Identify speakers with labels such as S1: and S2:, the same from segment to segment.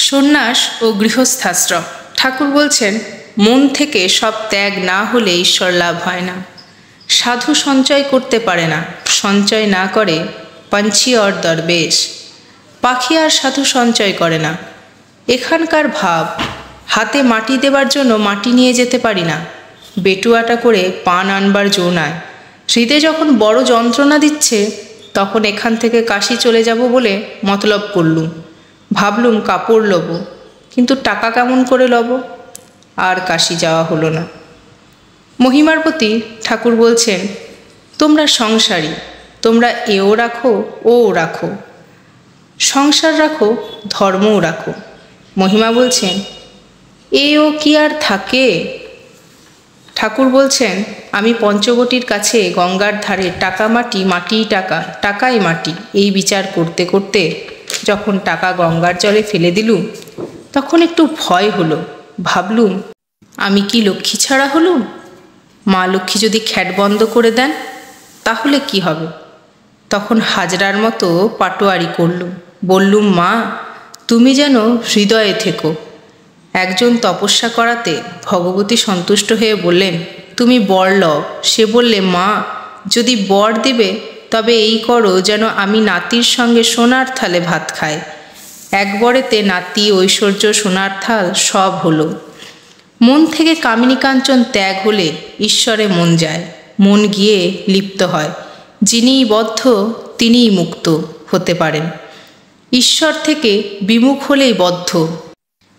S1: সন্ন্যাস ও গৃহস্থাশ্রম। ঠাকুর বলছেন, মন থেকে সব ত্যাগ না হলে ঈশ্বর লাভ হয় না। সাধু সঞ্চয় করতে পারে না, সঞ্চয় না করে পঞ্ছি অর দরবেশ। পাখি আর সাধু সঞ্চয় করে না। এখানকার ভাব, হাতে মাটি দেবার জন্য মাটি নিয়ে যেতে পারি না, বেটুয়াটা করে পান আনবার জো নাই। হৃদে যখন বড় যন্ত্রণা দিচ্ছে, তখন এখান থেকে কাশি চলে যাব বলে মতলব করলুম। ভাবলুম কাপড় লব, কিন্তু টাকা কেমন করে লব? আর কাশি যাওয়া হলো না। মহিমার প্রতি ঠাকুর বলছেন, তোমরা সংসারী, তোমরা এও রাখো ওও রাখো, সংসার রাখো, ধর্মও রাখো। মহিমা বলছেন, এও কি আর থাকে? ঠাকুর বলছেন, আমি পঞ্চবটির কাছে গঙ্গার ধারে টাকা মাটি, মাটিই টাকা, টাকাই মাটি, এই বিচার করতে করতে যখন টাকা গঙ্গার জলে ফেলে দিলুম, তখন একটু ভয় হলো। ভাবলুম, আমি কি লক্ষ্মী ছাড়া হলুম? মা লক্ষ্মী যদি খ্যাট বন্ধ করে দেন, তাহলে কি হবে? তখন হাজরার মতো পাটোয়ারি করলুম। বললুম, মা তুমি যেন হৃদয়ে থেকো। একজন তপস্যা করাতে ভগবতী সন্তুষ্ট হয়ে বললেন, তুমি বর লও। সে বললে, মা যদি বর দিবে তবে এই করো যেন আমি নাতির সঙ্গে সোনার থালে ভাত খাই। এক বরেতে নাতি, ঐশ্বর্য, সোনার থাল সব হলো। মন থেকে কামিনী কাঞ্চন ত্যাগ হলে ঈশ্বরে মন যায়, মন গিয়ে লিপ্ত হয়। যিনিই বদ্ধ তিনিই মুক্ত হতে পারেন। ঈশ্বর থেকে বিমুখ হলেই বদ্ধ।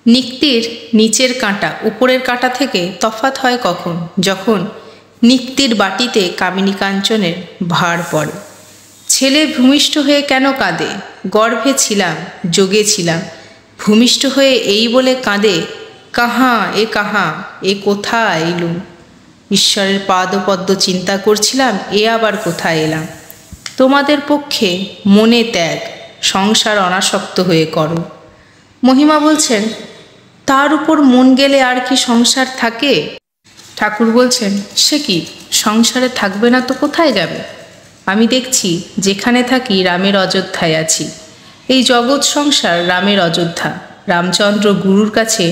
S1: নিক্তির নিচের কাঁটা উপরের কাঁটা থেকে তফাৎ হয় কখন? যখন নিক্তির বাটিতে কামিনী কাঞ্চনের ভার পড়ে। ছেলে ভূমিষ্ঠ হয়ে কেন কাঁদে? গর্ভে ছিলাম, যোগে ছিলাম, ভূমিষ্ঠ হয়ে এই বলে কাঁদে, কাহা এ কাহা, এ কোথায় এলুম? ঈশ্বরের পাদপদ্ম চিন্তা করছিলাম, এ আবার কোথায় এলাম? তোমাদের পক্ষে মনে ত্যাগ, সংসার অনাসক্ত হয়ে করো। মহিমা বলছেন, তার উপর মন গেলে আর কি সংসার থাকে? ঠাকুর বলছেন, সে কি, সংসারে থাকবে না তো কোথায় যাবে? আমি দেখছি যেখানে থাকি রামের অযোধ্যায় আছি। এই জগৎ সংসার রামের অযোধ্যা। রামচন্দ্র গুরুর কাছে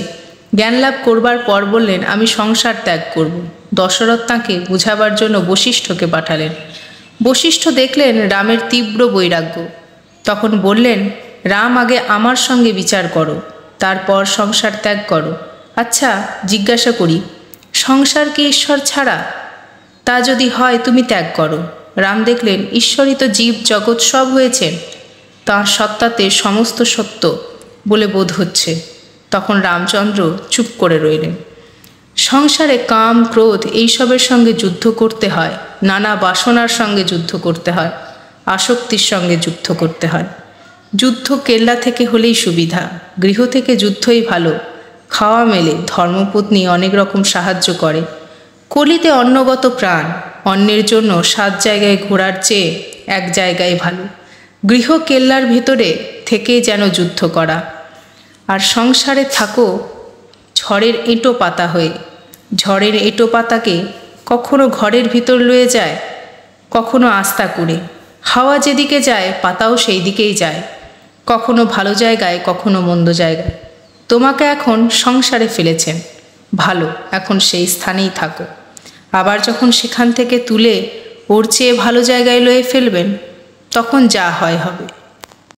S1: জ্ঞান লাভ করবার পর বললেন, আমি সংসার ত্যাগ করব। দশরথ তাঁকে বুঝাবার জন্য বশিষ্ঠকে পাঠালেন। বশিষ্ঠ দেখলেন রামের তীব্র বৈরাগ্য। তখন বললেন, রাম আগে আমার সঙ্গে বিচার করো, তারপর সংসার ত্যাগ করো। আচ্ছা জিজ্ঞাসা করি, সংসার কি ঈশ্বর ছাড়া? তা যদি হয় তুমি ত্যাগ করো। রাম দেখলেন ঈশ্বরই তো জীব জগৎ সব হয়েছেন, তাঁর সত্তাতে সমস্ত সত্য বলে বোধ হচ্ছে। তখন রামচন্দ্র চুপ করে রইলেন। সংসারে কাম, ক্রোধ এইসবের সঙ্গে যুদ্ধ করতে হয়, নানা বাসনার সঙ্গে যুদ্ধ করতে হয়, আসক্তির সঙ্গে যুদ্ধ করতে হয়। যুদ্ধ কেল্লা থেকে হলেই সুবিধা, গৃহ থেকে যুদ্ধই ভালো। খাওয়া মেলে, ধর্মপত্নী অনেক রকম সাহায্য করে। কলিতে অন্নগত প্রাণ, অন্যের জন্য 7 জায়গায় ঘোরার চেয়ে এক জায়গায় ভালো। গৃহ কেল্লার ভেতরে থেকে যেন যুদ্ধ করা। আর সংসারে থাকো ঝড়ের এঁটো পাতা হয়ে। ঝড়ের এঁটো পাতাকে কখনো ঘরের ভিতর লয়ে যায়, কখনো আস্তা করে। হাওয়া যেদিকে যায় পাতাও সেই দিকেই যায়, কখনো ভালো জায়গায়, কখনো মন্দ জায়গায়। তোমাকে এখন সংসারে ফেলেছেন, ভালো, এখন সেই স্থানেই থাকো। আবার যখন সেখান থেকে তুলে ওর চেয়ে ভালো জায়গায় লয়ে ফেলবেন, তখন যা হয় হবে।